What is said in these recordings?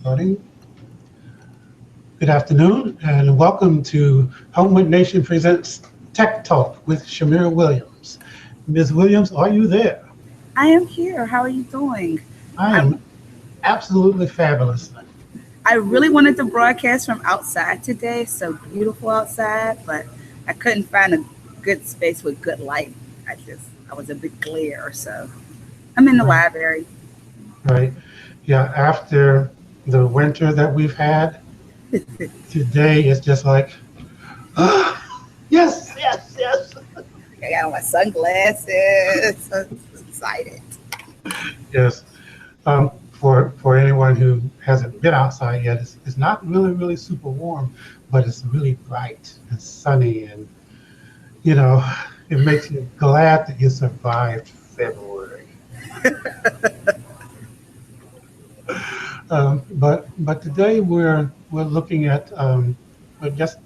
Starting. Good afternoon and welcome to Homewood Nation Presents Tech Talk with Shimira Williams. Ms. Williams, are you there? I am here. How are you doing? I I, am absolutely fabulous. I really wanted to broadcast from outside today. It's so beautiful outside, but I couldn't find a good space with good light. I was a bit glare, so I'm in the Right, library. right. Yeah, after the winter that we've had, today is just like, yes, yes, yes. I got on my sunglasses. I'm excited. Yes. For anyone who hasn't been outside yet, it's not really super warm, but it's really bright and sunny, and you know, it makes you glad that you survived February. But today we're looking at we'll just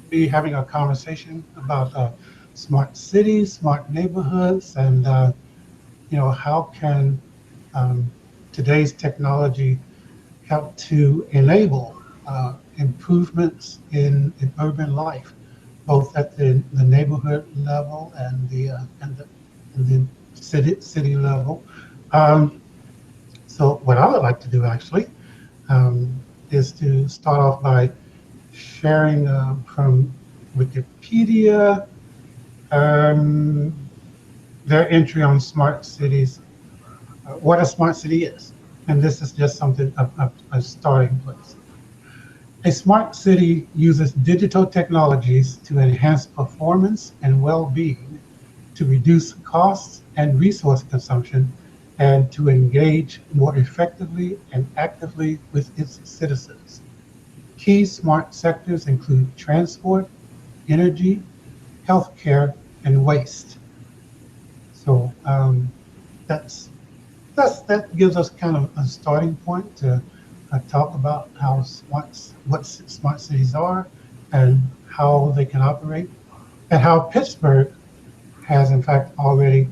be having a conversation about smart cities, smart neighborhoods, and how can um, today's technology help to enable improvements in urban life, both at the neighborhood level and the city level. Um, so what I would like to do actually is to start off by sharing from Wikipedia um, their entry on smart cities, what a smart city is. And this is just something, a starting place. A smart city uses digital technologies to enhance performance and well-being, to reduce costs and resource consumption, and to engage more effectively and actively with its citizens. Key smart sectors include transport, energy, healthcare, and waste. So that's that gives us kind of a starting point to talk about what smart cities are and how they can operate, and how Pittsburgh has in fact already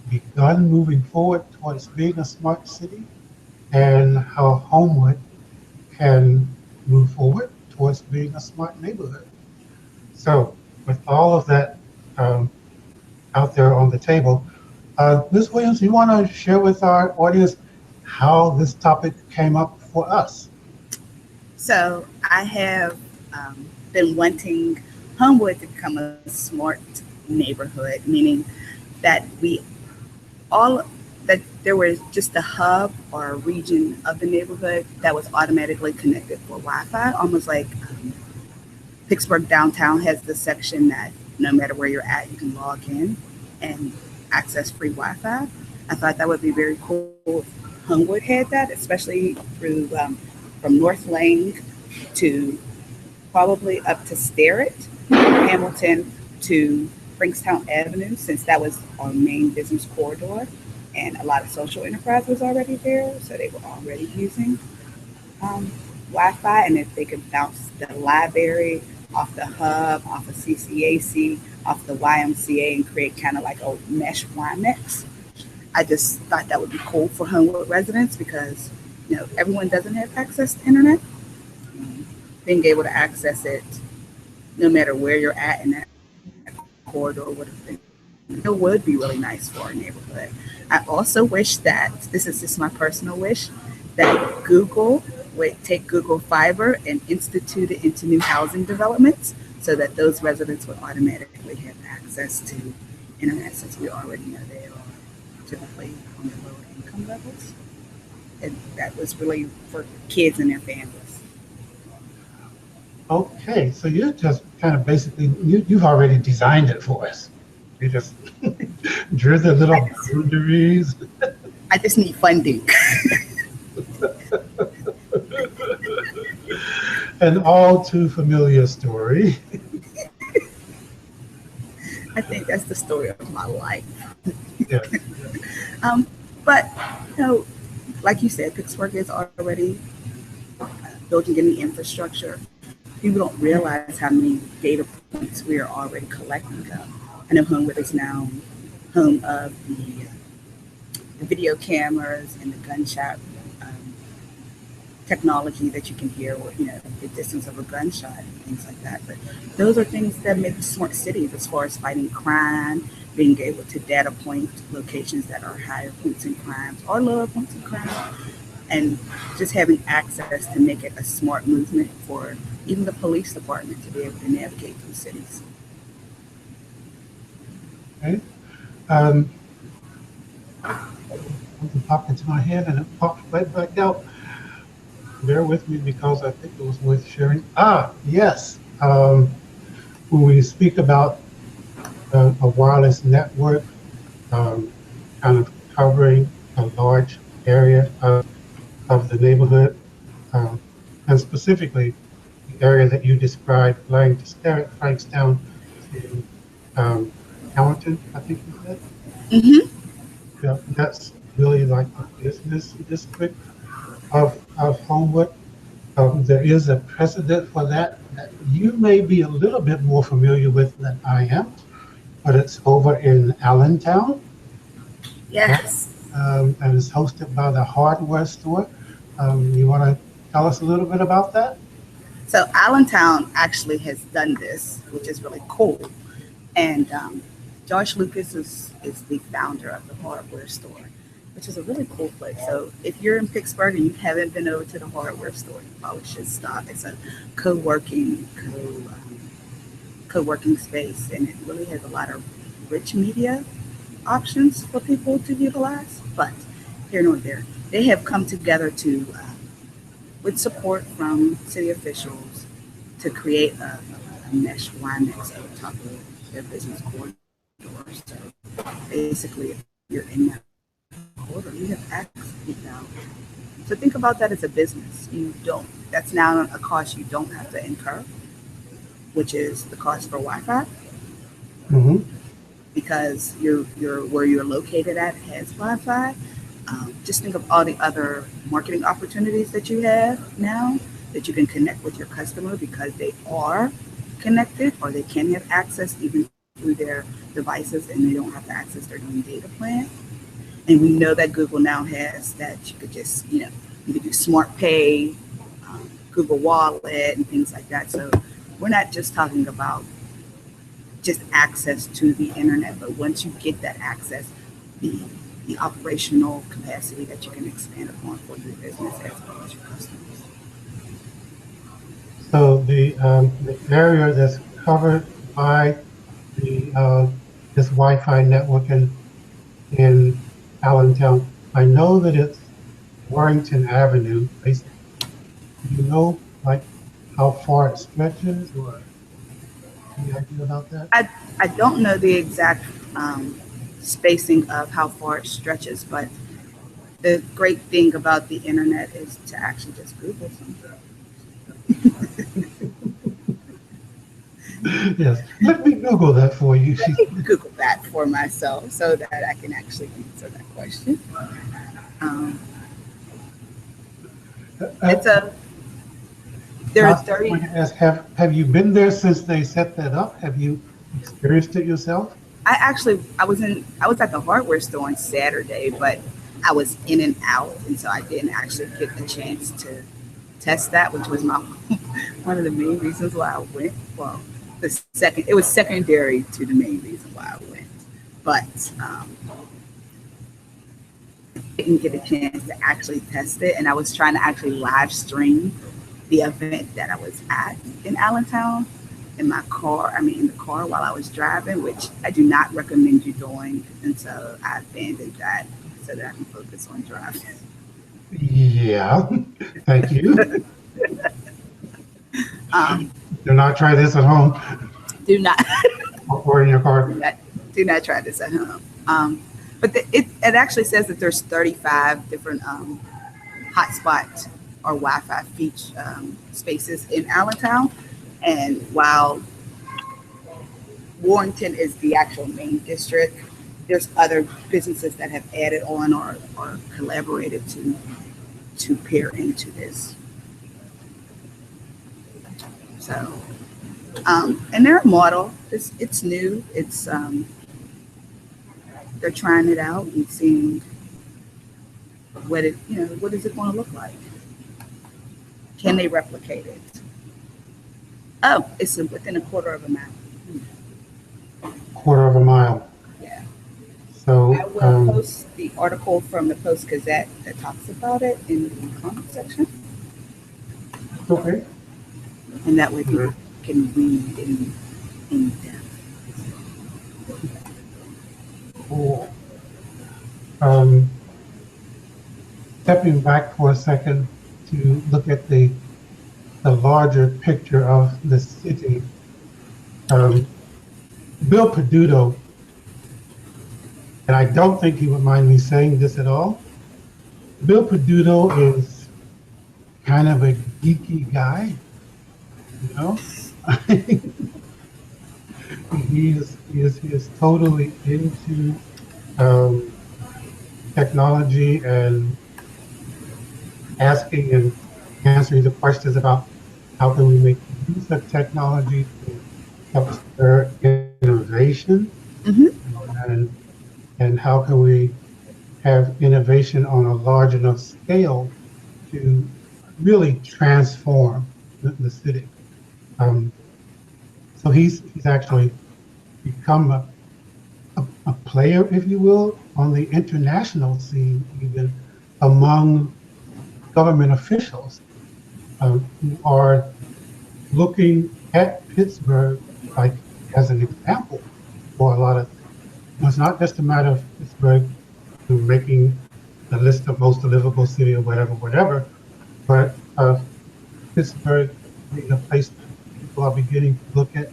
begun moving forward towards being a smart city, and how Homewood can move forward towards being a smart neighborhood. So, with all of that um, out there on the table, Ms. Williams, you want to share with our audience how this topic came up for us? So I have been wanting Homewood to become a smart neighborhood, meaning that we all that there was just a hub or a region of the neighborhood that was automatically connected for Wi-Fi, almost like Pittsburgh downtown has the section that no matter where you're at, you can log in and access free Wi-Fi. I thought that would be very cool if Homewood had that, especially through from North Lane to probably up to Sterrett, Hamilton to Frankstown Avenue, since that was our main business corridor, and a lot of social enterprise was already there, so they were already using Wi-Fi. And if they could bounce the library off the hub, off of CCAC, off the YMCA, and create kind of like a mesh WiMAX, I just thought that would be cool for Homewood residents because everyone doesn't have access to internet. Being able to access it no matter where you're at in that corridor would be really nice for our neighborhood. I also wish that this is just my personal wish that Google would take Google Fiber and institute it into new housing developments so that those residents would automatically have access to internet, since we already know they are typically on the lower income levels. And that was really for kids and their families. Okay, so you're just kind of basically you've already designed it for us. You just drew the I little just, boundaries. I just need funding. An all too familiar story. I think that's the story of my life. Yes. Um, but you know, like you said, Pittsburgh is already building in the infrastructure. People don't realize how many data points we are already collecting. I know Homewood is now home of the video cameras and the gunshot technology that you can hear, or, the distance of a gunshot and things like that. But those are things that make smart cities as far as fighting crime, being able to data point locations that are higher points in crimes or lower points in crime, and just having access to make it a smart movement for even the police department to be able to navigate through cities. Okay. Something popped into my head and it popped right back out. Bear with me because I think it was worth sharing. Yes. When we speak about a wireless network, kind of covering a large area of the neighborhood, and specifically the area that you described, Frankstown to Hamilton, I think you said. Mm-hmm. Yeah, that's really like the business district of Homewood. There is a precedent for that you may be a little bit more familiar with than I am, but it's over in Allentown. Yes. And it's hosted by the hardware store. You want to tell us a little bit about that? So Allentown actually has done this, which is really cool. And George Lucas is the founder of the hardware store, which is a really cool place. So if you're in Pittsburgh and you haven't been over to the hardware store, you probably should stop. It's a co-working space, and it really has a lot of rich media options for people to utilize. But here nor there, they have come together to, with support from city officials, to create a mesh WiMAX over top of their business corridor. So basically, if you're in that corridor, you have access now. So think about that as a business. That's now a cost you don't have to incur, which is the cost for Wi-Fi. Mm-hmm. Because where you're located at has Wi-Fi. Just think of all the other marketing opportunities that you have now, that you can connect with your customer because they are connected, or they can have access even through their devices and they don't have to access their own data plan. And we know that Google now has that you could just, you could do Smart Pay, Google Wallet, and things like that. So we're not just talking about just access to the internet, but once you get that access, the operational capacity that you can expand upon for your business as well as your customers. So the area that's covered by the this Wi-Fi network in Allentown, I know that it's Warrington Avenue. Do you know like how far it stretches, or any idea about that? I don't know the exact spacing of how far it stretches, but the great thing about the internet is to actually just Google something. Yes, let me Google that for you. Let me Google that for myself so that I can actually answer that question. There are 30. Have you been there since they set that up? Have you experienced it yourself? I was at the hardware store on Saturday, but I was in and out, and so I didn't actually get the chance to test that, which was one of the main reasons why I went. Well, it was secondary to the main reason why I went, but I didn't get a chance to actually test it, and I was trying to actually live stream the event that I was at in Allentown in the car while I was driving, which I do not recommend you doing, and so I abandoned that so that I can focus on driving. Yeah, thank you. Do not try this at home. Do not. Or in your car. Do not try this at home. But it actually says that there's 35 different hotspot or Wi-Fi spaces in Allentown. And while Warrington is the actual main district, there's other businesses that have added on or collaborated to pair into this. So, and their model it's new. It's they're trying it out and seeing what is it going to look like. Can they replicate it? Oh, it's within a quarter of a mile. Quarter of a mile. Yeah. So I will post the article from the Post Gazette that talks about it in the comment section. Okay. And that way people can read in depth. Cool. Stepping back for a second to look at the larger picture of the city. Bill Peduto, and I don't think he would mind me saying this at all. Bill Peduto is kind of a geeky guy, you know. he is totally into technology and asking and answering the questions about how can we make use of technology to help spur innovation, and how can we have innovation on a large enough scale to really transform the city. So he's actually become a player, if you will, on the international scene, even among government officials who are looking at Pittsburgh like as an example for a lot of things. It's not just a matter of Pittsburgh making the list of most livable city or whatever, but Pittsburgh being a place that people are beginning to look at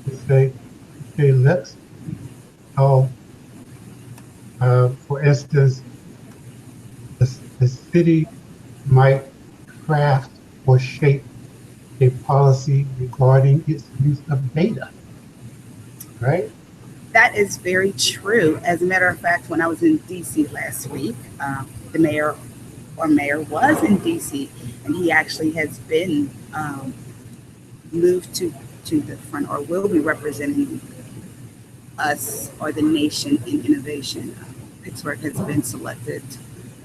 to say, okay, let's how, for instance, the city might craft or shape a policy regarding its use of data, right? That is very true. As a matter of fact, when I was in DC last week, the mayor was in DC, and he actually has been moved to the front, or will be representing us or the nation in innovation. Pittsburgh has been selected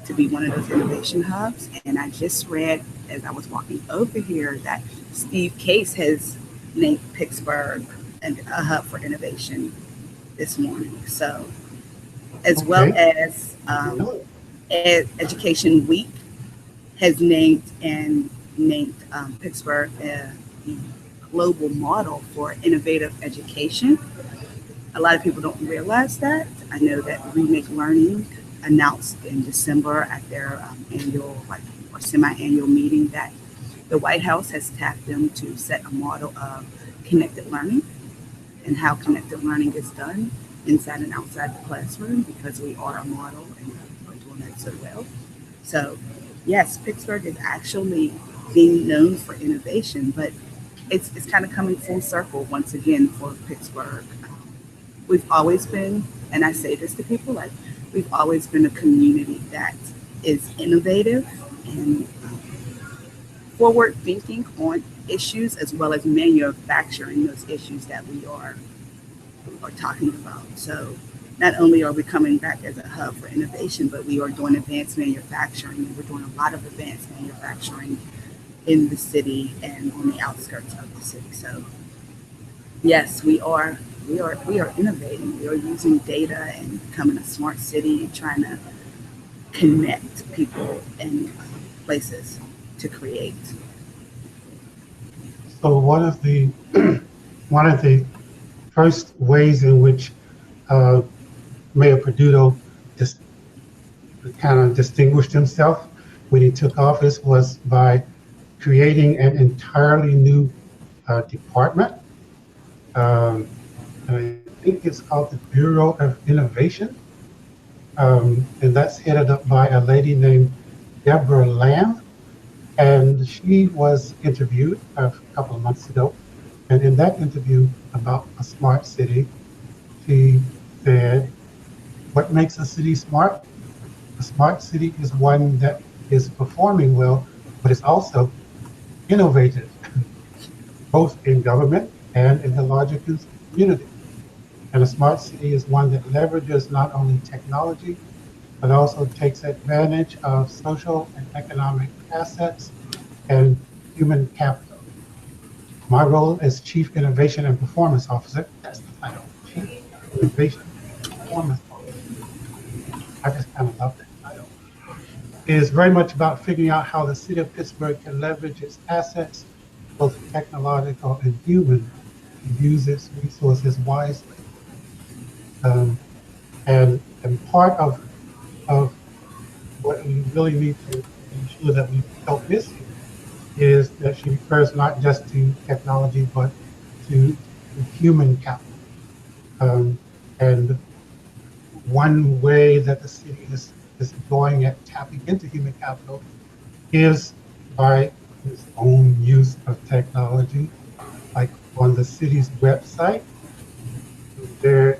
to be one of those innovation hubs, and I just read as I was walking over here that Steve Case has named Pittsburgh a hub for innovation this morning. So, as well as Education Week has named Pittsburgh the global model for innovative education. A lot of people don't realize that. I know that Remake Learning announced in December at their annual or semi-annual meeting that the White House has tapped them to set a model of connected learning and how connected learning is done inside and outside the classroom, because we are a model and we're doing that so well. So yes, Pittsburgh is actually being known for innovation, but it's kind of coming full circle once again for Pittsburgh. We've always been, and I say this to people, like we've always been a community that is innovative and forward thinking on issues, as well as manufacturing those issues that we are talking about. So not only are we coming back as a hub for innovation, but we are doing advanced manufacturing, and we're doing a lot of advanced manufacturing in the city and on the outskirts of the city. So yes, we are innovating. We are using data and becoming a smart city and trying to connect people and places to create. So one of the first ways in which Mayor Peduto just kind of distinguished himself when he took office was by creating an entirely new department. And I think it's called the Bureau of Innovation. And that's headed up by a lady named Deborah Lamb. And she was interviewed a couple of months ago. And in that interview about a smart city, she said, what makes a city smart? A smart city is one that is performing well, but it's also innovative, both in government and in the larger community. And a smart city is one that leverages not only technology, but also takes advantage of social and economic assets and human capital. My role as Chief Innovation and Performance Officer, that's the title, Chief Innovation and Performance Officer. I just kind of love that title. Is very much about figuring out how the city of Pittsburgh can leverage its assets, both technological and human, to use its resources wisely. And part of what we really need to ensure that we don't miss here is that she refers not just to technology, but to human capital. And one way that the city is going at tapping into human capital is by its own use of technology. Like on the city's website, they're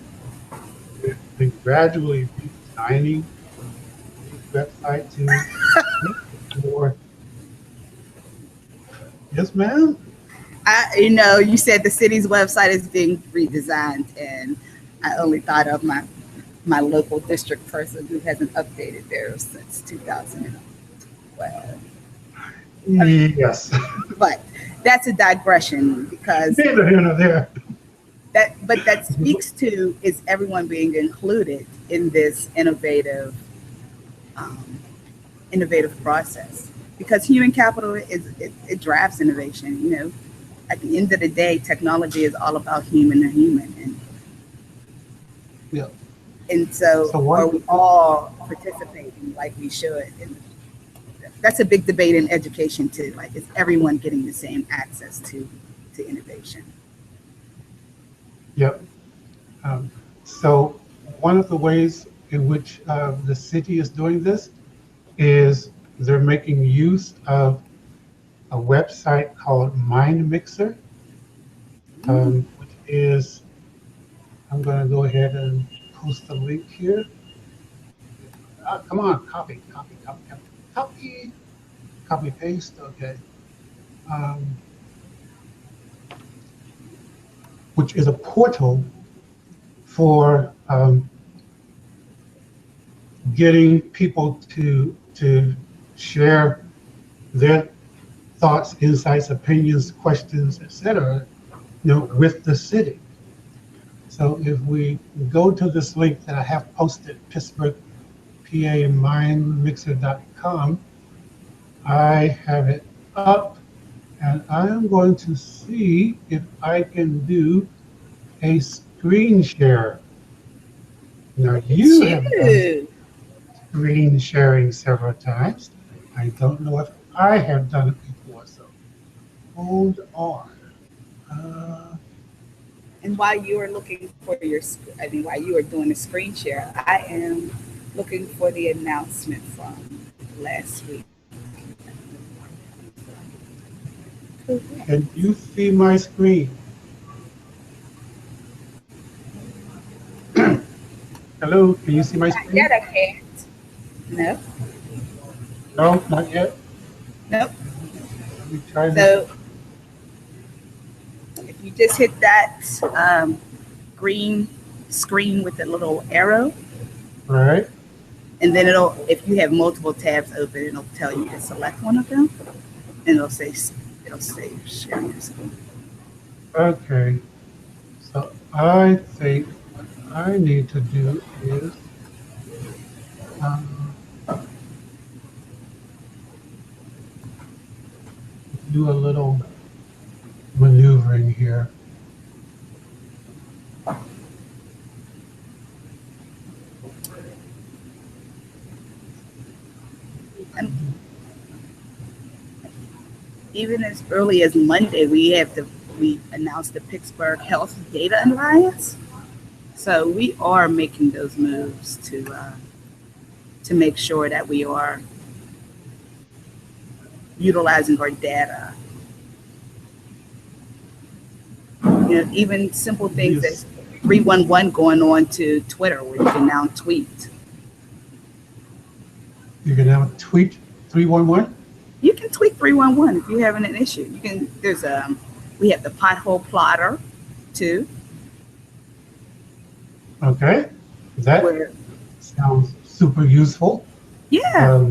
gradually redesigning the website to make more. Yes, ma'am. You said the city's website is being redesigned, and I only thought of my local district person who hasn't updated theirs since 2012. Yes. But that's a digression because Neither here nor there. that speaks to is everyone being included in this innovative process, because human capital it drives innovation. At the end of the day, technology is all about human to human, Yeah. and so are we all participating like we should? And that's a big debate in education too. Like, is everyone getting the same access to innovation? Yep. So one of the ways in which the city is doing this is they're making use of a website called Mind Mixer, which is, I'm going to go ahead and post the link here. Come on, copy, paste, okay. Which is a portal for getting people to share their thoughts, insights, opinions, questions, etc., with the city. So if we go to this link that I have posted, Pittsburgh, PA, mindmixer.com, I have it up, and I am going to see if I can do a screen share. Now, you have done screen sharing several times. I don't know if I have done it before, so hold on. And while you are looking for while you are doing the screen share, I am looking for the announcement from last week. Can you see my screen? Hello, can you see my screen? Not yet, I can't. No. No, not yet. Nope. Let me try this. So if you just hit that green screen with the little arrow, All right. and then if you have multiple tabs open, it'll tell you to select one of them, and it'll say share your screen. Okay. So I think what I need to do is do a little maneuvering here. And even as early as Monday, we announced the Pittsburgh Health Data Alliance. So we are making those moves to make sure that we are utilizing our data. Even simple things as 311 going on to Twitter, where you can now tweet. You can now tweet 311? You can tweet 311 if you're having an issue. You can. We have the pothole plotter too. Okay, that sounds super useful. Yeah.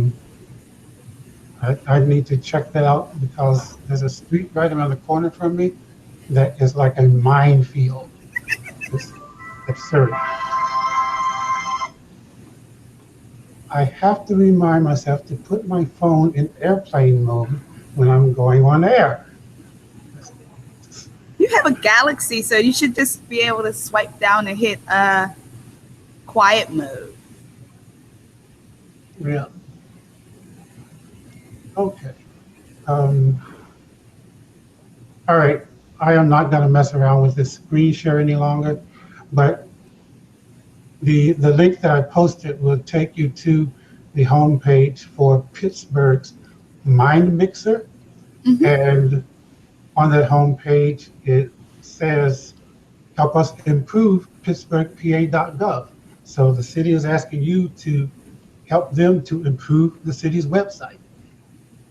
I need to check that out because there's a street right around the corner from me that is like a minefield. It's absurd. I have to remind myself to put my phone in airplane mode when I'm going on air. You have a Galaxy, so you should just be able to swipe down and hit quiet mode. Yeah. Okay. Um, all right. I am not going to mess around with this screen share any longer, but the link that I posted will take you to the homepage for Pittsburgh's Mind Mixer. Mm-hmm. And on that homepage, it says, help us improve pittsburghpa.gov. So the city is asking you to help them to improve the city's website.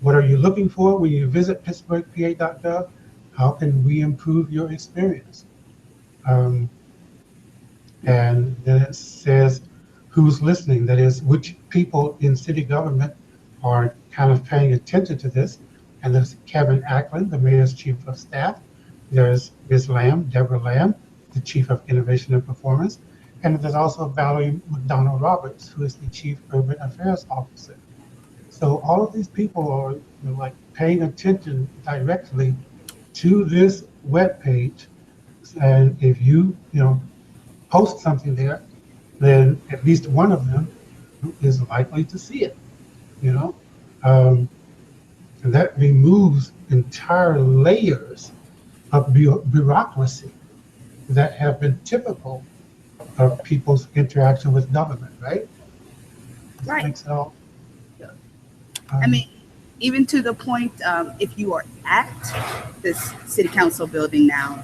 What are you looking for when you visit pittsburghpa.gov? How can we improve your experience? Um, and then it says who's listening, that is, which people in city government are kind of paying attention to this. And there's Kevin Ackland, the mayor's chief of staff. There's Ms. Lamb, Deborah Lamb, the chief of innovation and performance. And there's also Valerie McDonald Roberts, who is the chief urban affairs officer. So all of these people are like paying attention directly to this web page. And if you post something there, then at least one of them is likely to see it. You know, and that removes entire layers of bureaucracy that have been typical of people's interaction with government, right? Right. Makes it all, yeah. I mean, even to the point, if you are at this city council building now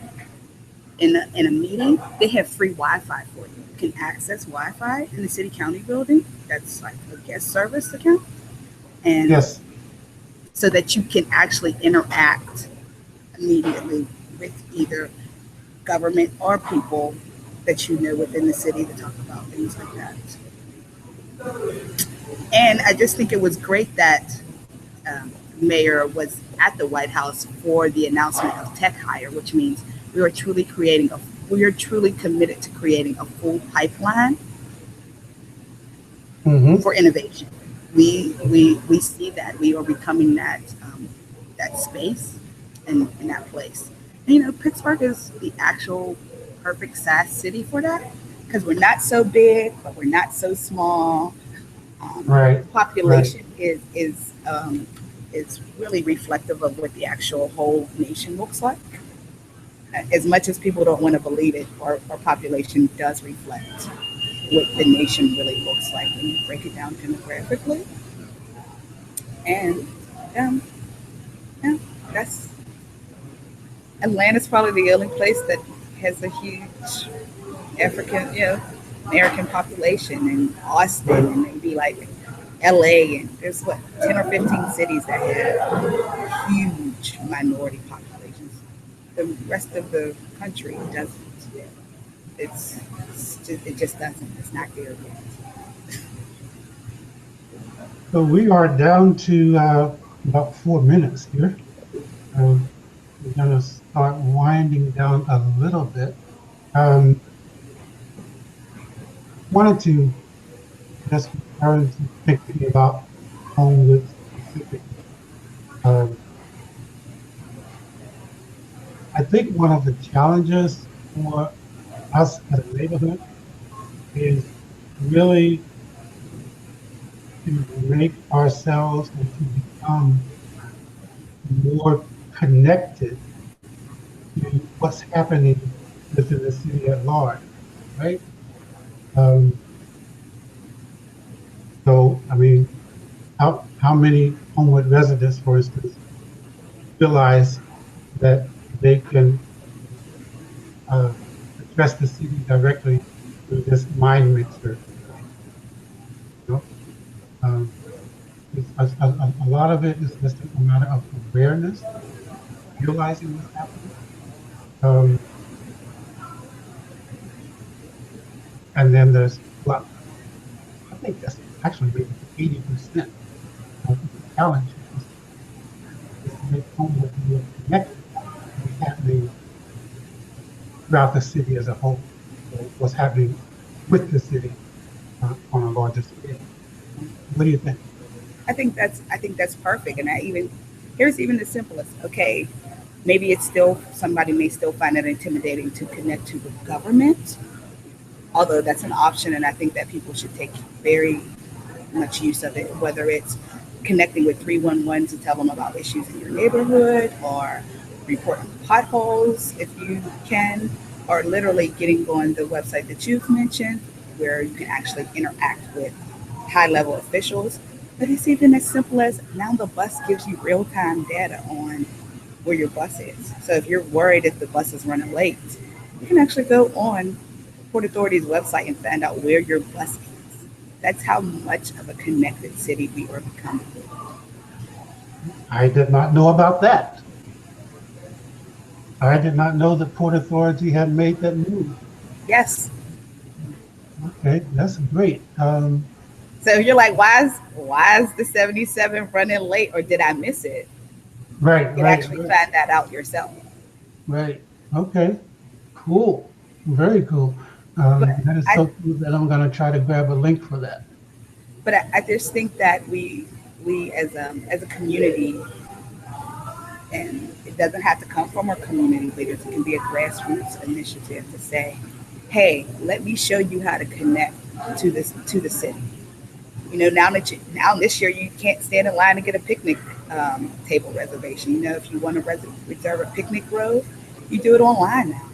in a meeting, they have free Wi-Fi for you. You can access Wi-Fi in the city county building. That's like a guest service account. And yes. So that you can actually interact immediately with either government or people that you know within the city to talk about things like that. And I just think it was great that Mayor was at the White House for the announcement of Tech Hire, which means we are truly committed to creating a full pipeline for innovation. We see that we are becoming that space and that place. And, Pittsburgh is the actual perfect size city for that because we're not so big, but we're not so small. Right. Population is really reflective of what the actual whole nation looks like. As much as people don't want to believe it, our population does reflect what the nation really looks like when you break it down demographically. And that's Atlanta's probably the only place that has a huge American population, and Austin, and maybe like LA, and there's 10 or 15 cities that have huge minority populations. The rest of the country doesn't. It just doesn't. It's not there yet. So we are down to about 4 minutes here. We're going to start winding down a little bit. Wanted to just return to thinking about Homewood specifically. I think one of the challenges for us as a neighborhood is really to make ourselves and to become more connected to what's happening within the city at large, right? So, I mean, how many Homewood residents, for instance, realize that they can address the city directly through this mind mixer? You know? A lot of it is just a matter of awareness, realizing what's happening. And then there's, I think that's actually maybe 80% of the challenge is make Homewood more connected to what's happening throughout the city as a whole, or what's happening with the city on a larger scale. What do you think? I think that's perfect. And here's even the simplest. Okay, maybe it's still somebody may still find it intimidating to connect to the government, although that's an option, and I think that people should take very much use of it, whether it's connecting with 311 to tell them about issues in your neighborhood, or reporting potholes if you can, or literally getting on the website that you've mentioned where you can actually interact with high level officials. But it's even as simple as now the bus gives you real time data on where your bus is. So if you're worried if the bus is running late, you can actually go on Port Authority's website and find out where your bus is. That's how much of a connected city we are becoming. I did not know about that. I did not know that Port Authority had made that move. Yes. Okay, that's great. So you're like, why is the 77 running late, or did I miss it? Right, You can right, actually right, find that out yourself. right. Okay, cool. Very cool. But That is so I cool that I'm going to try to grab a link for that. but I just think that we as a community, and it doesn't have to come from our community leaders. It can be a grassroots initiative to say, hey, let me show you how to connect to the city. Now this year you can't stand in line to get a picnic table reservation. If you want to reserve a picnic grove, you do it online now.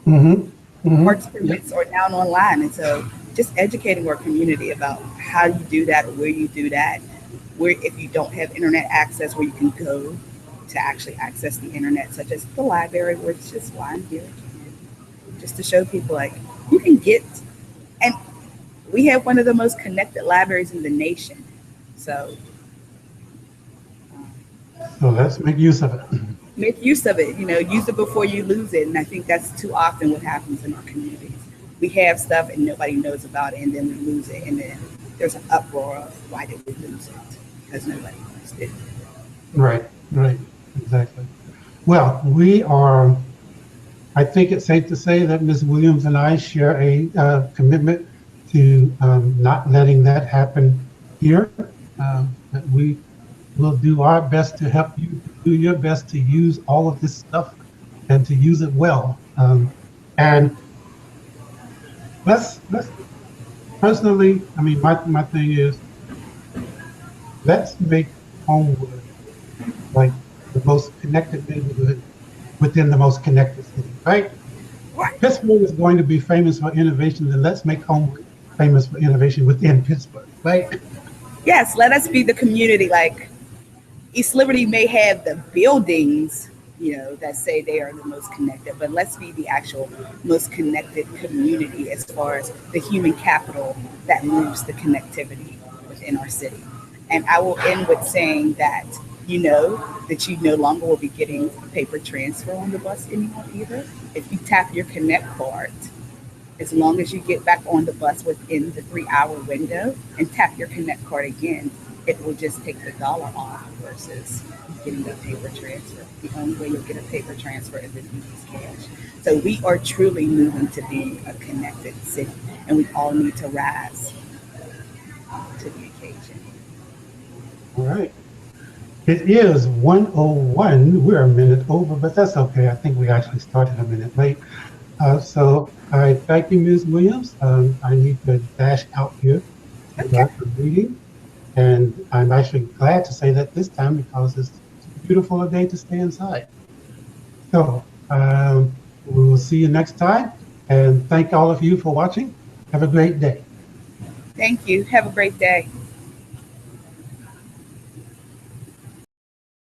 Mm-hmm. Parks Mm-hmm. Yep. permits are down online, and so just educating our community about how you do that, or where you do that, where if you don't have internet access, where you can go to actually access the internet, such as the library, where it's just line here, just to show people like you can get. And we have one of the most connected libraries in the nation. So So let's make use of it. make use of it. Use it before you lose it. And I think that's too often what happens in our communities. We have stuff and nobody knows about it, and then we lose it, and then there's an uproar of why did we lose it? Because nobody used it. Right, right, exactly. Well, I think it's safe to say that Ms. Williams and I share a commitment to not letting that happen here. That we will do our best to help you do your best to use all of this stuff and to use it well. And let's personally, I mean, my thing is, let's make Homewood like the most connected neighborhood within the most connected city, right? Right. Pittsburgh is going to be famous for innovation, then let's make Homewood famous for innovation within Pittsburgh, right? Yes, let us be the community. Like East Liberty may have the buildings, that say they are the most connected, but let's be the actual most connected community as far as the human capital that moves the connectivity within our city. And I will end with saying that that you no longer will be getting paper transfer on the bus anymore either. If you tap your Connect card, as long as you get back on the bus within the 3 hour window and tap your Connect card again, it will just take the dollar off versus getting a paper transfer. The only way you'll get a paper transfer is if you use cash. So we are truly moving to being a connected city, and we all need to rise to the occasion. All right. It is 1:01. We're a minute over, but that's okay. I think we actually started a minute late. So I thank you, Ms. Williams. I need to dash out here to Okay. the meeting. And I'm actually glad to say that this time because it's too beautiful a day to stay inside. So we will see you next time. And thank all of you for watching. Have a great day. Thank you. Have a great day.